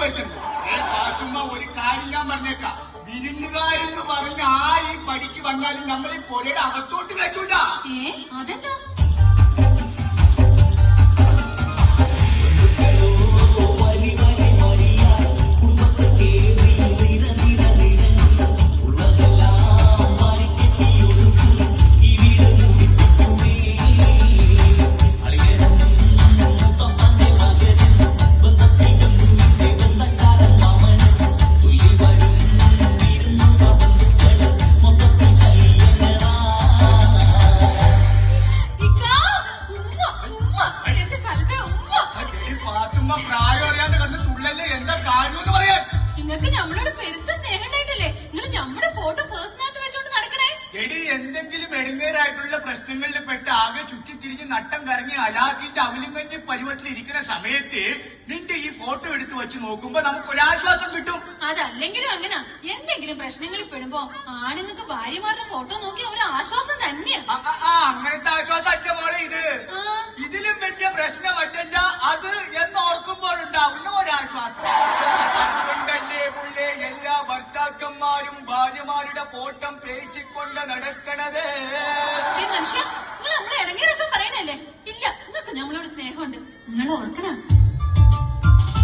പറ്റുന്നു. പാത്തുമ്മ ഒരു കാര്യം ഞാൻ പറഞ്ഞേക്കാം, വിരുന്നുകാരെന്ന് പറഞ്ഞ ആര് ഈ പടിക്ക് വന്നാലും നമ്മൾ ഈ പുരയുടെ അകത്തോട്ട് കയറ്റൂല. അതെന്താ? പ്രായം അറിയാണ്ട് കണ്ട് തുള്ളല്ലേ, എന്താ കാര്യം എന്ന് പറയാൻ? നിങ്ങൾക്ക് നമ്മളോട് പെരുത്ത സ്നേഹം ഉണ്ടായിട്ടല്ലേ നിങ്ങൾ നമ്മുടെ ഫോട്ടോ പേഴ്സണായിട്ട് വെച്ചോണ്ട് നടക്കണേ? എടി, എന്തെങ്കിലും എഴുന്നേരായിട്ടുള്ള പ്രശ്നങ്ങളിൽ പെട്ട് ആകെ ചുറ്റിത്തിരിഞ്ഞ് നട്ടം കറങ്ങി അലാക്കിന്റെ അവലിമഞ്ഞ് പരുവത്തിലിരിക്കുന്ന സമയത്ത് നിന്റെ ഈ ഫോട്ടോ എടുത്ത് വെച്ച് നോക്കുമ്പോ നമുക്ക് ഒരാശ്വാസം കിട്ടും. അതല്ലെങ്കിലും അങ്ങനെ എന്തെങ്കിലും പ്രശ്നങ്ങളിൽ പെടുമ്പോ ആണുങ്ങൾക്ക് ഭാര്യമാരുടെ ഫോട്ടോ നോക്കി ഒരു ആശ്വാസം തന്നെയാ. അങ്ങനത്തെ ആശ്വാസം അല്ല മോളെ ഇത്. ഇതിലും വലിയ പ്രശ്നമല്ല അത് എന്നോർക്കുമ്പോഴുണ്ടാവുന്ന ഒരാശ്വാസം. അതുകൊണ്ടല്ലേ പുള്ളേ എല്ലാ ഭർത്താക്കന്മാരും ഭാര്യമാരുടെ ഫോട്ടം പേശിക്കൊണ്ട് നടക്കണത്. ഈ മനുഷ്യ, നിങ്ങൾ നമ്മളെ ഇടങ്ങേറൊക്കെ പറയണല്ലേ? ഇല്ല, നിങ്ങൾക്ക് നമ്മളോട് സ്നേഹമുണ്ട്. നിങ്ങൾ ഓർക്കണം,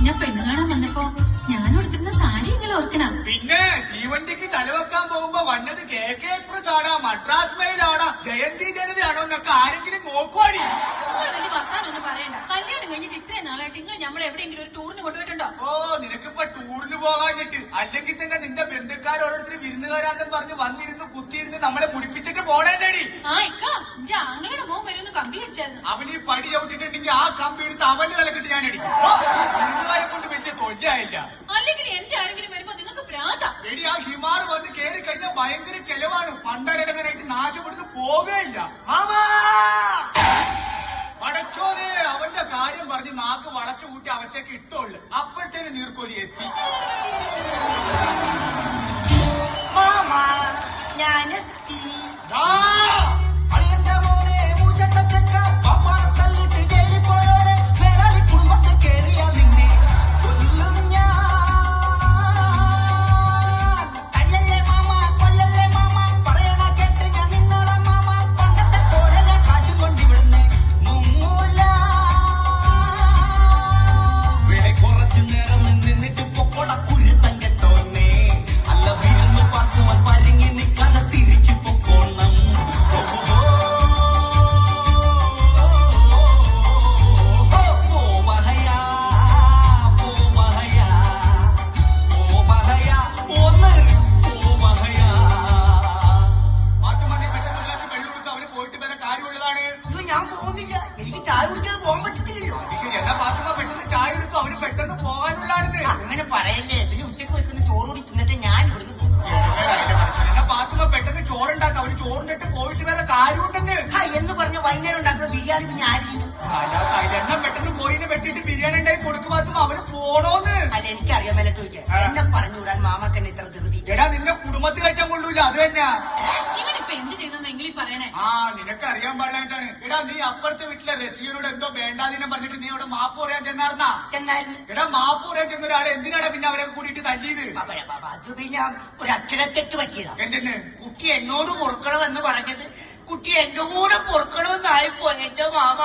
ഞാൻ പെണ്ണ് കാണാൻ വന്നപ്പോ ഞാൻ കൊടുത്തിരുന്ന സാരി നിങ്ങൾ ഓർക്കണം. പിന്നെ തീവണ്ടിക്ക് തലവെക്കാൻ പോകുമ്പോ വന്നത് KK എക്സ്പ്രസ് ആണോ, മദ്രാസ് മെയിലാണോ, ജയന്തി ജനതയാണോ എന്നൊക്കെ ആരെങ്കിലും നോക്കുവാടി. നിങ്ങൾ വലിയ വർത്താനൊന്നും പറയണ്ട. കല്യാണം കഴിഞ്ഞിട്ട് ഇത്രയും നാളായിട്ട് നിങ്ങൾ നമ്മൾ എവിടെയെങ്കിലും ഒരു ടൂറിന് കൊണ്ടുപോയിട്ടുണ്ടോ? നിനക്കിപ്പോ ടൂറിന് പോകാഞ്ഞിട്ട്, അല്ലെങ്കിൽ തന്നെ നിന്റെ ബന്ധുക്കാർ ഓരോരുത്തർ വിരുന്നുകാരാന്നും പറഞ്ഞ് വന്നിരുന്ന് കുത്തിയിരുന്ന് നമ്മളെ മുടിപ്പിച്ചിട്ട് പോണേണ്ടടി. എന്റെ ആങ്ങളുടെ മോൻ വരുമെന്ന് കമ്പി അടിച്ചായിരുന്നു. അവന് ഈ പടി ചവിട്ടിട്ടുണ്ടെങ്കിൽ ആ കമ്പി എടുത്ത് അവന്റെ തലക്കിട്ട് ഞാൻ അടിക്കും. വിരുന്നുകാരെ കൊണ്ട് വലിയ തൊല്ലായില്ല. അല്ലെങ്കിൽ എന്റെ ആരെങ്കിലും വരുമ്പോ നിങ്ങൾക്ക് പ്രാന്ത. എടി, ആ ഹിമാർ വന്ന് കേറി കഴിഞ്ഞാൽ ഭയങ്കര ചെലവാണ്. പണ്ടരടങ്ങനായിട്ട് നാശപ്പെടുത്ത് പോകുകയില്ല. പടച്ചോനെ, അവന്റെ കാര്യം പറഞ്ഞ് നാക്ക് വളച്ചു കൂട്ടി അകത്തേക്ക് ഇട്ടോളൂ. അപ്പോഴത്തേന് നീർക്കോലി എത്തി. ഞാനെത്തി. കുടുംബത്തെ കേറിയാ നിന്നെ കൊല്ലും ഞാൻ. കല്ലല്ലേ മാമ, കൊല്ലല്ലേ മാമ, പറയണ കേട്ട് ഞാൻ നിന്നോളാം മാമ. പണ്ടത്തെ പോലെ ഞാൻ കാശും കൊണ്ടിവിടുന്നേ മുങ്ങൂല. ഇവിടെ കുറച്ചു നേരം നിന്നിട്ട് പൊക്കോട കുരുത്തം കെട്ടോന്നേ. അല്ല വിരുന്ന് പാർക്കുവാൻ പരുങ്ങി നിൽക്കാതെ തിരിച്ചു പൊക്കോണം. ഞാൻ പോകുന്നില്ല, എനിക്ക് ചായ കുടിക്കാതെ പോകാൻ പറ്റത്തില്ലല്ലോ. എന്നാ പാത്തുമ്മ പെട്ടെന്ന് ചായ എടുത്തു, അവന് പെട്ടെന്ന് പോകാനുള്ളാണിത്. അങ്ങനെ പറയല്ലേ, പിന്നെ ഉച്ചക്ക് വെക്കുന്ന ചോറ് കൂടി തിന്നിട്ട് ഞാൻ ഇവിടുന്ന് പോകും. എന്നാ പാത്തുമ്മ പെട്ടെന്ന് ചോറുണ്ടാക്കും, അവന് ചോറിനിട്ട് പോയിട്ട് വേറെ കാര്യമുണ്ടെന്ന്. എന്ന് പറഞ്ഞ വൈകുന്നേരം ഉണ്ടാക്കുന്ന ബിരിയാണി പിന്നെ ആരെയും. എന്നാ പെട്ടെന്ന് പോയിനെ വെട്ടിട്ട് ബിരിയാണി ഉണ്ടാക്കി കൊടുക്കും പാത്തുമ്മ, അവന് പോണോന്ന്. അല്ല, എനിക്കറിയാൻ മേലെ ചോദിക്കാം, എന്നെ പറഞ്ഞുവിടാൻ മാമാക്കന്നെ ഇത്ര ധൃതി. എടാ, നിന്നെ കുടുംബത്തിൽ കയറ്റാൻ കൊള്ളൂല, അത് തന്നെയാ. ഇവനിപ്പൊ എന്ത് ചെയ്തെന്ന് എങ്കിലും പറയണേ. നിനക്ക് അറിയാൻ പാടില്ലായിട്ടാണ്. എടാ, നീ അപ്പുറത്തെ വീട്ടിലെ റസിയനോട് എന്തോ വേണ്ടാതിനെ പറഞ്ഞിട്ട് നീ അവിടെ മാപ്പ് പറയാൻ ചെന്നായിരുന്നാ? ചെന്നായിരുന്നു. എടാ, മാപ്പ് പറയാൻ ചെന്ന ഒരാളെ എന്തിനാണ് പിന്നെ അവരെ കൂടിയിട്ട് തല്ലിയത്? അത് പിന്നെ ഒരു അക്ഷരത്തെറ്റ് പറ്റിയതാ. എന്തെന്ന്? കുട്ടി എന്നോട് പൊറുക്കണമെന്ന് പറഞ്ഞത് കുട്ടി എന്റെ കൂടെ പൊറുക്കണമെന്നായിപ്പോ എന്റെ മാമ.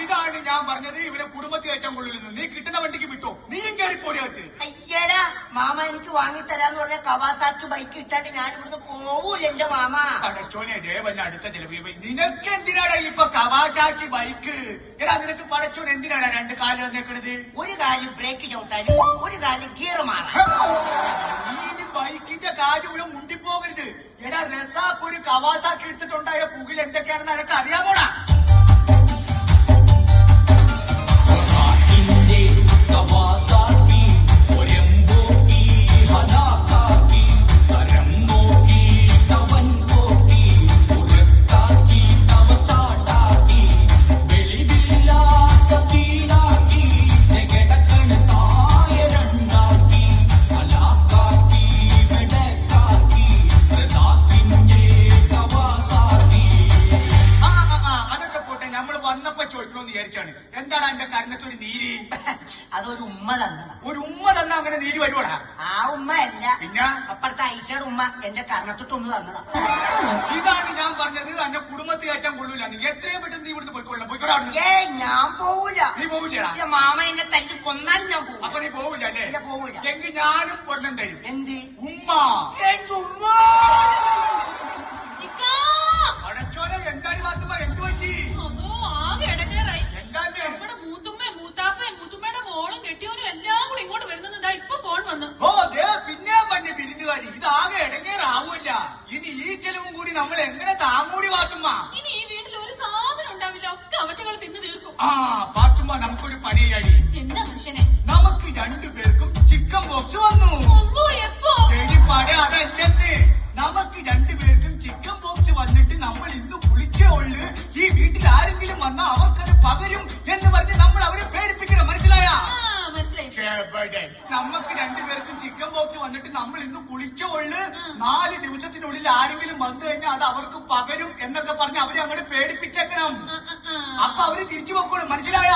ഇതാണ് ഞാൻ പറഞ്ഞത്, ഇവരെ കുടുംബത്തിൽ കയറ്റാൻ കൊള്ളില്ലെന്ന്. നീ കിട്ടുന്ന വണ്ടിക്ക് വിട്ടോ, നീയും കയറിപ്പോടിയകത്ത്. അയ്യടാ, മാമ എനിക്ക് വാങ്ങിത്തരാന്ന് പറഞ്ഞ കവാസാക്കി ബൈക്ക് ഇട്ടാണ്ട് ഞാൻ ഇവിടുന്ന് പോവൂല എന്റെ മാമ. പടച്ചോനെ ദേവന്റെ അടുത്ത ചിലവ്. നിനക്ക് എന്തിനാടാ ഇപ്പൊ കവാസാക്കി ബൈക്ക്? എടാ, നിനക്ക് പടച്ചോൻ എന്തിനാടാ രണ്ട് കാല് വന്നേക്കണത്? ഒരു കാല് ബ്രേക്ക് ചവിട്ടാനും ഒരു കാല് ഗിയർ മാറാൻ. നീ ബൈക്കിന്റെ കാര്യം ഇവിടെ മുണ്ടിപ്പോകരുത്. എടാ, റസാഖ് ഒരു കവാസാക്കി എടുത്തിട്ടുണ്ടായ പുകിൽ എന്തൊക്കെയാണെന്ന് നിനക്ക് അറിയാമോടാ? അതൊരു ഉമ്മ തന്നതാ. ഒരു ഉമ്മ തന്നെ അങ്ങനെ നീര് വരുവാടാ? ആ ഉമ്മ അല്ല, പിന്നെ അപ്പുറത്തെ ഐഷയുടെ ഉമ്മ എന്റെ കർണത്തിട്ടൊന്ന് തന്നതാ. ഇതാണ് ഞാൻ പറഞ്ഞത്, എന്റെ കുടുംബത്തിൽ കയറ്റാൻ കൊള്ളൂല. നീ എത്രയും പെട്ടെന്ന് നീ ഇവിടുന്ന് പോയിക്കൊള്ളാം. പോയിക്കോടാ. ഞാൻ പോവൂല. നീ പോവില്ലടാ? എന്റെ മാമൻ എന്നെ തല്ലി കൊന്നാലും ഞാൻ പോകും. അപ്പൊ നീ പോവില്ല അല്ലേ? ഇല്ല, പോവൂല. എങ്കിൽ ഞാനും പൊണ്ണം തരും. എന്ത് ഉമ്മ. എന്റെ ഉമ്മ? ഇക്കാ. അടച്ചോനെ, എന്താണ് ഫാത്തിമ? എന്ത് പറ്റി? അതോ ആകെ ഇടങ്ങേറായി. എന്താന്ന്? നമ്മുടെ മൂത്തുമ്മയും മൂത്താപ്പയും മൂത്തുമ്മയുടെ മോളും കെട്ടിയവനും എല്ലാം കൂടി ഇങ്ങോട്ട് വരുന്നതാ. ഇപ്പൊ ഫോൺ വന്നു. ഓ ദേ പിന്നെ പറഞ്ഞ വിരുന്നുകാരി. ഇതാകെ ഇടങ്ങേറാവൂല്ല. ഇനി ഈ ചെലവും കൂടി നമ്മൾ എങ്ങനെ താങ്ങൂടി പാത്തുമ്മ? ഇനി ഈ വീട്ടിൽ ഒരു സാധനം ഉണ്ടാവില്ല. ഒക്കെ അവറ്റകൾ തിന്നു തീർക്കും. ആ പാത്തുമ്മ, നമുക്കൊരു പണിയാടി. എന്താ മനുഷ്യനെ? നമുക്ക് രണ്ടുപേർക്കും ചിക്കൻ ബോക്സ് വന്നു. ഒന്നോ എപ്പോ? എടിപ്പാടെ അതല്ലെന്ന്. നമുക്ക് രണ്ടുപേർക്കും ചിക്കൻ ബോക്സ് വന്നിട്ട് നമ്മൾ ഇന്ന് കുളിച്ചേ ഉള്ളു. ഈ വീട്ടിൽ ആരെങ്കിലും വന്നാൽ അവർക്കത് പകരും എന്ന് പറഞ്ഞ് നമ്മൾ അവരെ പേടിപ്പിക്കണം. മനസ്സിലായ? മനസ്സിലായി. നമുക്ക് രണ്ടുപേർക്കും ചിക്കൻ ബോക്സ് വന്നിട്ട് നമ്മൾ ഇന്ന് കുളിച്ചേ ഉള്ളു. 4 ദിവസത്തിനുള്ളിൽ ആരെങ്കിലും വന്നു കഴിഞ്ഞാൽ അത് അവർക്ക് പകരും എന്നൊക്കെ പറഞ്ഞ് അവരെ അങ്ങോട്ട് പേടിപ്പിച്ചേക്കണം. അപ്പൊ അവര് തിരിച്ചു പോക്കോളും. മനസ്സിലായ?